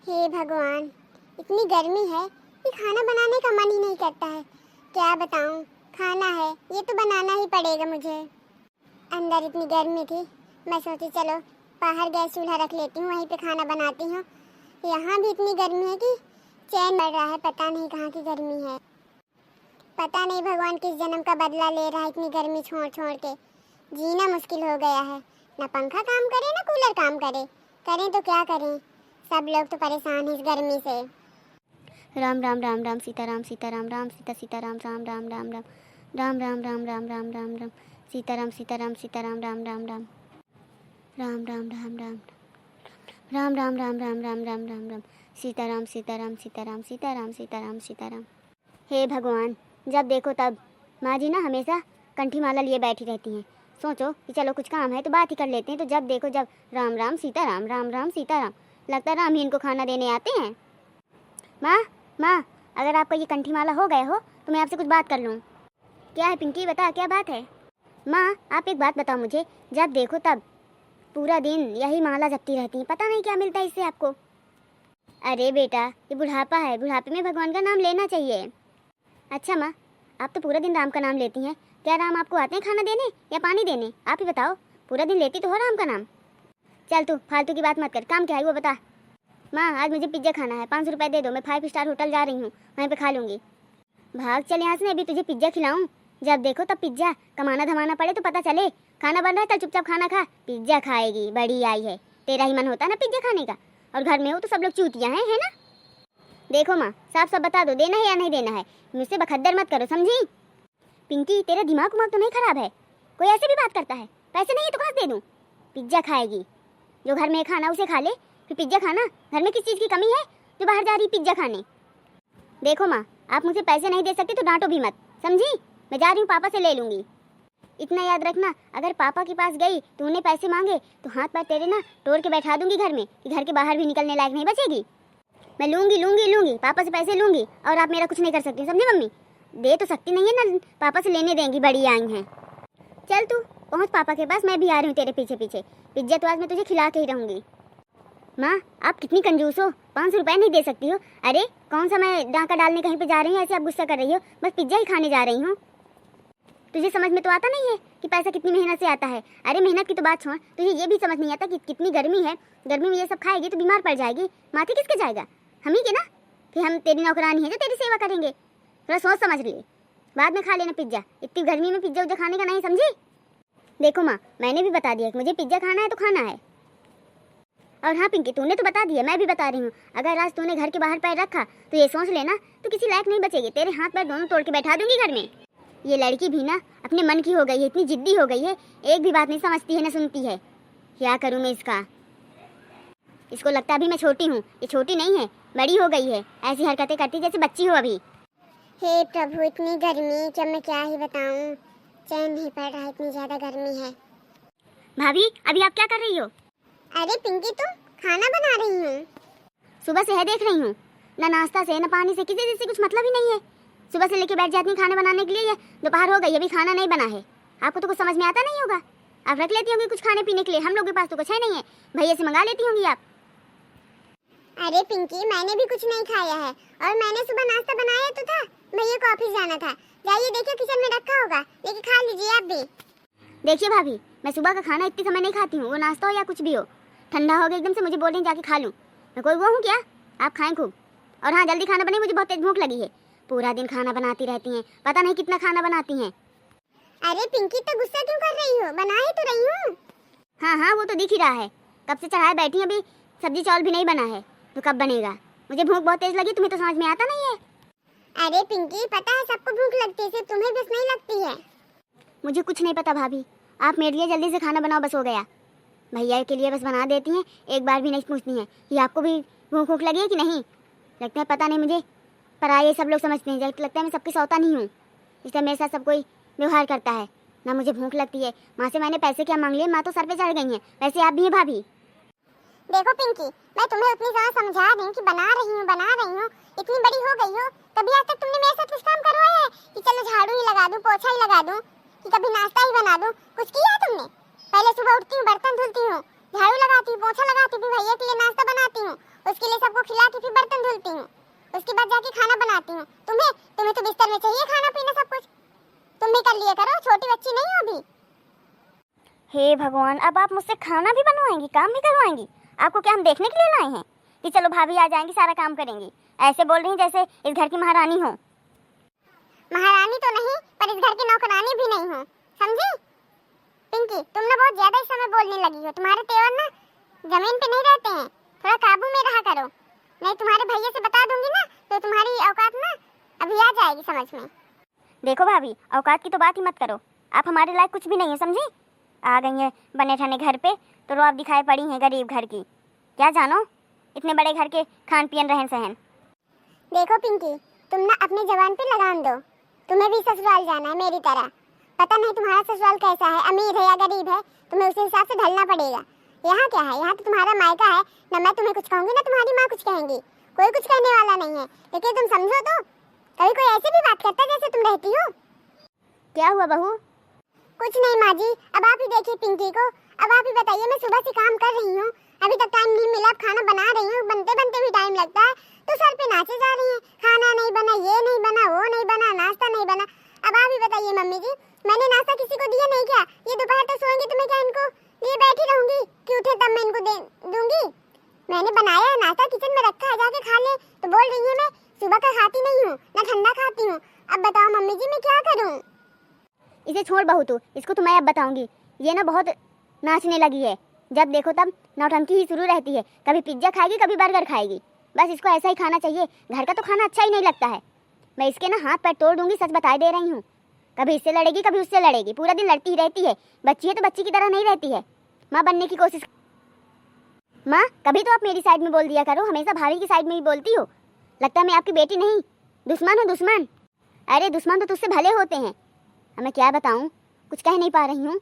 हे भगवान, इतनी गर्मी है कि खाना बनाने का मन ही नहीं करता है। क्या बताऊं, खाना है ये तो बनाना ही पड़ेगा मुझे। अंदर इतनी गर्मी थी, मैं सोची चलो बाहर गैस चूल्हा रख लेती हूँ, वहीं पे खाना बनाती हूँ। यहाँ भी इतनी गर्मी है कि चैन बढ़ रहा है, पता नहीं कहाँ की गर्मी है। पता नहीं भगवान किस जन्म का बदला ले रहा है इतनी गर्मी छोड़ छोड़ के। जीना मुश्किल हो गया है, ना पंखा काम करे ना कूलर काम करे। करें तो क्या करें, सब लोग तो परेशान हैं इस गर्मी से। राम राम राम राम सीताराम सीताराम राम सीता सीताराम राम राम राम राम राम राम राम राम राम राम राम सीताराम सीताराम सीताराम राम राम राम राम राम राम राम राम राम राम राम राम राम राम राम सीताराम सीताराम सीताराम सीताराम सीताराम सीताराम। हे भगवान, जब देखो तब माँ जी ना हमेशा कंठी माला लिए बैठी रहती हैं। सोचो कि चलो कुछ काम है तो बात ही कर लेते हैं, तो जब देखो जब राम राम सीताराम राम राम सीताराम। लगता है राम ही इनको खाना देने आते हैं। माँ माँ, अगर आपका ये कंठी माला हो गया हो तो मैं आपसे कुछ बात कर लूँ। क्या है पिंकी, बता क्या बात है। माँ आप एक बात बताओ मुझे, जब देखो तब पूरा दिन यही माला जपती रहती हैं, पता नहीं क्या मिलता है इससे आपको। अरे बेटा, ये बुढ़ापा है, बुढ़ापे में भगवान का नाम लेना चाहिए। अच्छा माँ, आप तो पूरा दिन राम का नाम लेती हैं, क्या राम आपको आते हैं खाना देने या पानी देने? आप ही बताओ, पूरा दिन लेती तो हो राम का नाम। चल तू फालतू की बात मत कर, काम क्या है वो बता। माँ आज मुझे पिज्ज़ा खाना है, 500 रुपये दे दो, मैं 5 स्टार होटल जा रही हूँ, वहीं पे खा लूँगी। भाग चल यहाँ से, अभी तुझे पिज्ज़ा खिलाऊँ। जब देखो तब पिज्ज़ा, कमाना धमाना पड़े तो पता चले। खाना बन रहा है, चल चुपचाप खाना खा। पिज्ज़ा खाएगी, बड़ी आई है, तेरा ही मन होता है ना पिज्ज़ा खाने का, और घर में हो तो सब लोग चूतियाँ हैं, है ना। देखो माँ, साफ साफ बता दो, देना है या नहीं देना है, मुझसे बखद्दर मत करो, समझी। पिंकी तेरा दिमाग तो नहीं खराब है, कोई ऐसे भी बात करता है? पैसे नहीं है तो कहाँ दे दूँ? पिज्ज़ा खाएगी, जो घर में खाना उसे खा ले, फिर पिज्ज़ा खाना। घर में किस चीज़ की कमी है जो बाहर जा रही पिज्ज़ा खाने? देखो माँ, आप मुझे पैसे नहीं दे सकते तो डांटो भी मत, समझी। मैं जा रही हूँ, पापा से ले लूँगी। इतना याद रखना, अगर पापा के पास गई तो उन्हें पैसे मांगे तो हाथ पैर तेरे ना तोड़ के बैठा दूंगी घर में, कि घर के बाहर भी निकलने लायक नहीं बचेगी। मैं लूँगी लूँगी लूँगी, पापा से पैसे लूँगी, और आप मेरा कुछ नहीं कर सकती, समझी मम्मी। दे तो सकती नहीं है ना, पापा से लेने देंगी, बड़ी आई हैं। चल तू पहुँच पापा के पास, मैं भी आ रही हूँ तेरे पीछे पीछे। पिज्ज़ा तो आज मैं तुझे खिला के ही रहूँगी। माँ आप कितनी कंजूस हो, 500 रुपये नहीं दे सकती हो? अरे कौन सा मैं डाका डालने कहीं पे जा रही हूँ, ऐसे आप गुस्सा कर रही हो? बस पिज्ज़ा ही खाने जा रही हूँ। तुझे समझ में तो आता नहीं है कि पैसा कितनी मेहनत से आता है। अरे मेहनत की तो बात छोड़, तुझे ये भी समझ नहीं आता कि कितनी गर्मी है, गर्मी में ये सब खाएगी तो बीमार पड़ जाएगी। माथे किसके जाएगा? हम ही के ना, कि हम तेरी नौकरानी है जो तेरी सेवा करेंगे। थोड़ा सोच समझ लिए, बाद में खा लेना पिज्ज़ा, इतनी गर्मी में पिज्ज़ा उज्जा खाने का नहीं, समझी। देखो माँ, मैंने भी बता दिया कि मुझे पिज्ज़ा खाना है तो खाना है। और हाँ पिंकी, तूने तो बता दिया, मैं भी बता रही हूँ, अगर आज तूने घर के बाहर पैर रखा तो ये सोच लेना तो किसी लायक नहीं बचेगी, तेरे हाथ पैर दोनों तोड़ के बैठा दूंगी घर में। ये लड़की भी ना अपने मन की हो गई है, इतनी जिद्दी हो गई है, एक भी बात नहीं समझती है ना सुनती है। क्या करूँ मैं इसका, इसको लगता अभी मैं छोटी हूँ, ये छोटी नहीं है, बड़ी हो गई है, ऐसी हरकतें करती जैसे बच्ची हो अभी। हे प्रभु, इतनी गर्मी, जब मैं क्या ही बताऊं, चैन नहीं पड़ रहा, इतनी ज्यादा गर्मी है। भाभी अभी आप क्या कर रही हो? अरे पिंकी, तुम खाना बना रही हूँ? सुबह से है देख रही हूँ, ना नाश्ता से ना पानी से, किसी से कुछ मतलब ही नहीं है। सुबह से लेके बैठ जाती हैं खाना बनाने के लिए, दोपहर हो गई अभी खाना नहीं बना है। आपको तो कुछ समझ में आता नहीं होगा, आप रख लेती होंगी कुछ खाने पीने के लिए, हम लोग के पास तो कुछ है नहीं है, भैया से मंगा लेती होंगी आप। अरे पिंकी, मैंने भी कुछ नहीं खाया है, और मैंने सुबह नाश्ता बनाया तो था, भैया को ऑफिस जाना था। जाइए देखिए किचन में रखा होगा, लेके खा लीजिए आप भी। देखिए भाभी, मैं सुबह का खाना इतने समय नहीं खाती हूँ, वो नाश्ता हो या कुछ भी हो, ठंडा हो गया एकदम से मुझे बोल रही हैं जाके खा लूँ। मैं कोई वो हूँ क्या? आप खाएं खूब, और हाँ जल्दी खाना बने, मुझे बहुत तेज भूख लगी है। पूरा दिन खाना बनाती रहती हैं, पता नहीं कितना खाना बनाती हैं। अरे पिंकी, तो गुस्सा क्यों कर रही हो, बना ही तो रही हूँ। हाँ हाँ वो तो दिख ही रहा है, कब से चढ़ाए बैठी हैं, अभी सब्जी चावल भी नहीं बना है, तो कब बनेगा? मुझे भूख बहुत तेज लगी, तुम्हें तो समझ में आता नहीं है। अरे पिंकी, पता है सबको भूख लगती है, सिर्फ तुम्हें बस नहीं लगती है। मुझे कुछ नहीं पता भाभी, आप मेरे लिए जल्दी से खाना बनाओ, बस हो गया। भैया के लिए बस बना देती हैं, एक बार भी नहीं पूछती हैं कि आपको भी भूख भूख लगी है कि नहीं। लगता है पता नहीं मुझे, पर आए सब लोग समझते हैं, लगता है मैं सबकी सौता नहीं हूँ, इसलिए मेरे साथ सब कोई व्यवहार करता है ना। मुझे भूख लगती है, माँ से मैंने पैसे क्या मांग लिए, माँ तो सर पे चढ़ गई हैं, वैसे आप भी हैं भाभी। देखो पिंकी, मैं तुम्हें उतनी ज़्यादा समझा रही हूँ कि बना रही हूँ, इतनी बड़ी हो गई हो, कभी आज तक तुमने मेरे साथ कुछ काम करवाया है कि चलो झाड़ू ही लगा दूँ, पोछा ही लगा दूँ, कि कभी नाश्ता ही बना दूँ? कुछ किया है तुमने? पहले सुबह उठती हूँ, बर्तन धुलती हूँ, झाड़ू लगाती हूँ, पोछा लगाती हूँ, भैया के लिए नाश्ता बनाती हूँ, उसके लिए सबको खिला के फिर बर्तन धुलती हूँ, उसके बाद जाके खाना बनाती हूँ। तुम्हें तो बिस्तर में चाहिए खाना पीना सब कुछ, तुम भी कर लिया करो, छोटी बच्ची नहीं हो अभी। हे भगवान, अब आप मुझसे खाना भी बनवाएंगी, काम भी करवाएंगी? आपको क्या हम देखने के लिए लाए हैं कि चलो भाभी आ जाएंगी सारा काम करेंगी? ऐसे बोल रही जैसे इस घर की महारानी हो। महारानी तो नहीं, पर इस घर की नौकरानी भी नहीं हूँ, समझी? पिंकी, तुम ना बहुत ज्यादा इस समय बोलने लगी हो। तुम्हारे तेवर ना जमीन पे नहीं रहते हैं, थोड़ा काबू में रहा करो, नहीं तुम्हारे भैया से बता दूंगी ना तो तुम्हारी औकात ना अभी आ जाएगी समझ में। देखो भाभी, औकात की तो बात ही मत करो, आप हमारे लायक कुछ भी नहीं है, समझी? आ गई हैं बने ठने घर पे तो रोब दिखाई पड़ी हैं गरीब घर की। क्या जानो इतने बड़े घर के खान पियन रहन सहन। देखो पिंकी, तुम ना अपने जवान पे लगाम दो, तुम्हें भी ससुराल जाना है मेरी तरह। पता नहीं तुम्हारा ससुराल कैसा है, अमीर है या गरीब है, तुम्हें उस हिसाब से ढलना पड़ेगा। यहाँ क्या है, यहाँ तो तुम्हारा मायका है ना, मैं तुम्हें कुछ कहूँगी ना तुम्हारी माँ कुछ कहेंगी, कोई कुछ कहने वाला नहीं है। लेकिन तुम समझो तो, कभी कोई ऐसे भी बात करता है जैसे तुम रहती हो। क्या हुआ बहू? कुछ नहीं माँ जी, अब आप ही देखिए पिंकी को। अब आप ही बताइए, मैं सुबह से काम कर रही हूँ, अभी तक टाइम नहीं मिला, अब खाना बना रही हूँ, बनते बनते भी टाइम लगता है, तो सर पे नाचे जा रही है, खाना नहीं बना, ये नहीं बना, वो नहीं बना, नाश्ता नहीं बना। अब आप ही बताइए मम्मी जी, मैंने नाश्ता किसी को दिया नहीं क्या? ये दोपहर तक सोएंगे तो मैं क्या इनको लिए बैठी रहूंगी कि उठे तब मैं इनको दे दूंगी? मैंने बनाया है नाश्ता, किचन में रखा है, जाके खा ले। तो बोल रही है मैं सुबह का खाती नहीं हूँ ना ठंडा खाती हूँ। अब बताओ मम्मी जी मैं क्या करूँ? इसे छोड़ बहू तू, इसको तो मैं अब बताऊंगी। ये ना बहुत नाचने लगी है, जब देखो तब नौटंकी ही शुरू रहती है, कभी पिज्जा खाएगी कभी बर्गर खाएगी, बस इसको ऐसा ही खाना चाहिए। घर का तो खाना अच्छा ही नहीं लगता है। मैं इसके ना हाथ पैर तोड़ दूंगी, सच बता दे रही हूँ। कभी इससे लड़ेगी कभी उससे लड़ेगी, पूरा दिन लड़ती ही रहती है। बच्ची है तो बच्ची की तरह नहीं रहती है, माँ बनने की कोशिश। माँ कभी तो आप मेरी साइड में बोल दिया करो, हमेशा भाभी की साइड में ही बोलती हो। लगता है मैं आपकी बेटी नहीं, दुश्मन हूँ दुश्मन। अरे दुश्मन तो तुझसे भले होते हैं। अब मैं क्या बताऊँ, कुछ कह नहीं पा रही हूँ।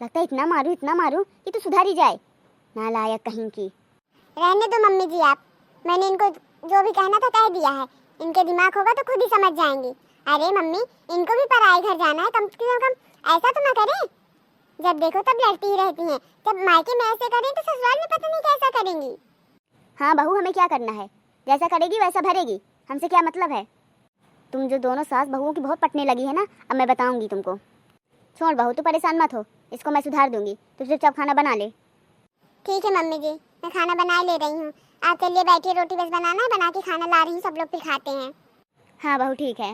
लगता है इतना मारूं कि तू सुधारी जाए, नालायक कहीं की। रहने दो मम्मी जी आप, मैंने इनको जो भी कहना था कह दिया है, इनके दिमाग होगा तो खुद ही समझ जाएंगी। अरे मम्मी, इनको भी पराए घर जाना है, कम से कम ऐसा तो ना करें। जब देखो तब लड़ती ही रहती हैं, जब मायके में ऐसे करें तो ससुराल में पता नहीं कैसा करेंगी। हाँ बहू, हमें क्या करना है, जैसा करेगी वैसा भरेगी, हमसे क्या मतलब है। तुम जो दोनों सास बहुओं की बहुत पटने लगी है ना, अब मैं बताऊंगी तुमको। छोड़ बहू, तू परेशान मत हो, इसको मैं सुधार दूंगी, तू चुपचाप खाना बना ले। ठीक है मम्मी जी, मैं खाना बना ले रही हूँ, आप चलिए बैठिए, रोटी बस बनाना है, बना के खाना ला रही हूँ, सब लोग फिर खाते हैं। हाँ बहू ठीक है।